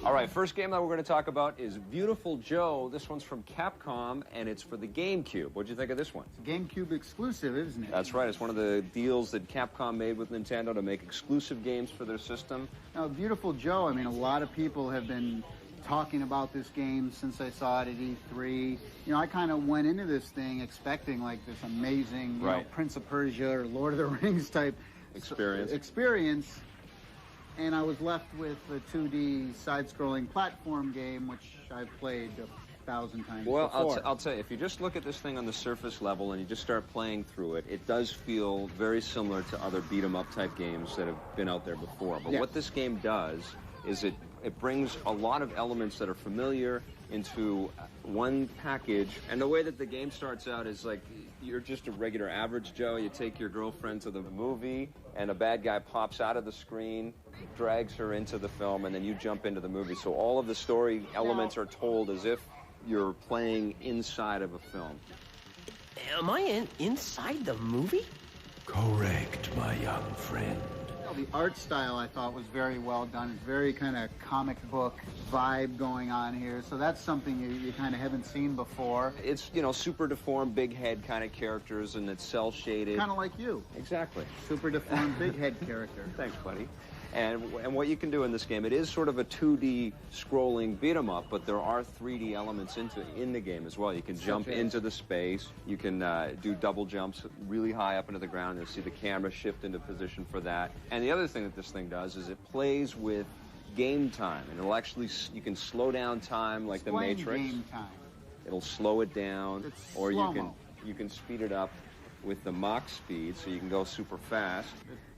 All right, first game that we're going to talk about is Viewtiful Joe. This one's from Capcom, and it's for the GameCube. What'd you think of this one? It's a GameCube exclusive, isn't it? That's right. It's one of the deals that Capcom made with Nintendo to make exclusive games for their system. Now, Viewtiful Joe, I mean, a lot of people have been talking about this game since I saw it at E3. You know, I kind of went into this thing expecting like this amazing, you know, Prince of Persia or Lord of the Rings type experience. And I was left with a 2D side-scrolling platform game, which I've played 1,000 times before. I'll tell you, if you just look at this thing on the surface level and you just start playing through it, it does feel very similar to other beat-em-up type games that have been out there before. But what this game does is it brings a lot of elements that are familiar into one package. And the way that the game starts out is like you're just a regular average Joe. You take your girlfriend to the movie, and a bad guy pops out of the screen, drags her into the film, and then you jump into the movie. So all of the story elements are told as if you're playing inside of a film. Am I inside the movie? Correct, my young friend. The art style, I thought, was very well done. It's very kind of comic book vibe going on here. So that's something you kind of haven't seen before. It's, you know, super deformed, big head kind of characters, and it's cel-shaded. Kind of like you. Exactly. Super deformed, big head character. Thanks, buddy. And what you can do in this game, it is sort of a 2D scrolling beat 'em up, but there are 3D elements in the game as well. You can jump into the space. You can do double jumps really high up into the ground. You'll see the camera shift into position for that. And the other thing that this thing does is it plays with game time, and it'll actually you can slow down time like the Matrix. Game time. It'll slow it down, it's or slow-mo. you can speed it up with the Mach speed, so you can go super fast.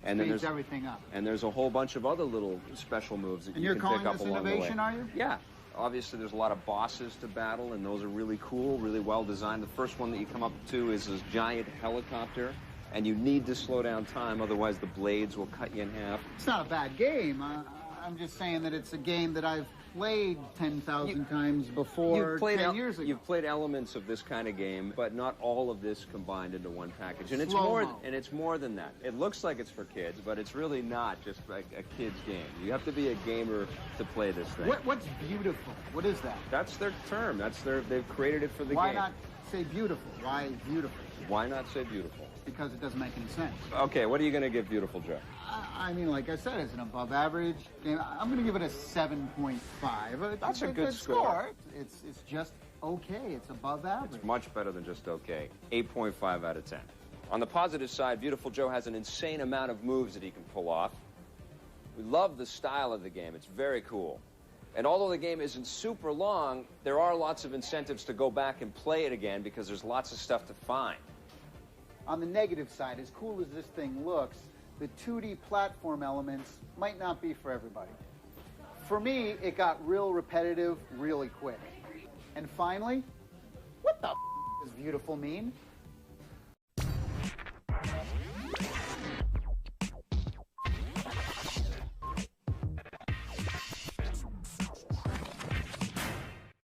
And then there's everything up. And there's a whole bunch of other little special moves that you can pick up along the way. And you're calling this innovation, are you? Yeah. Obviously, there's a lot of bosses to battle, and those are really cool, really well designed. The first one that you come up to is this giant helicopter, and you need to slow down time, otherwise the blades will cut you in half. It's not a bad game. I'm just saying that it's a game that I've played 10,000 times before 10 years ago. You've played elements of this kind of game, but not all of this combined into one package. And it's more than that. It looks like it's for kids, but it's really not just like a kid's game. You have to be a gamer to play this thing. What's Viewtiful? What is that? That's their term. They've created it for the game. Why not say beautiful? Why Viewtiful? Why not say beautiful? Because it doesn't make any sense. Okay, what are you going to give Viewtiful Joe? I mean, like I said, it's an above average game. I'm going to give it a 7.5. That's a good score. It's just okay. It's above average. It's much better than just okay. 8.5 out of 10. On the positive side, Viewtiful Joe has an insane amount of moves that he can pull off. We love the style of the game. It's very cool. And although the game isn't super long, there are lots of incentives to go back and play it again because there's lots of stuff to find. On the negative side, as cool as this thing looks, the 2D platform elements might not be for everybody. For me, it got real repetitive really quick. And finally, what the does beautiful mean?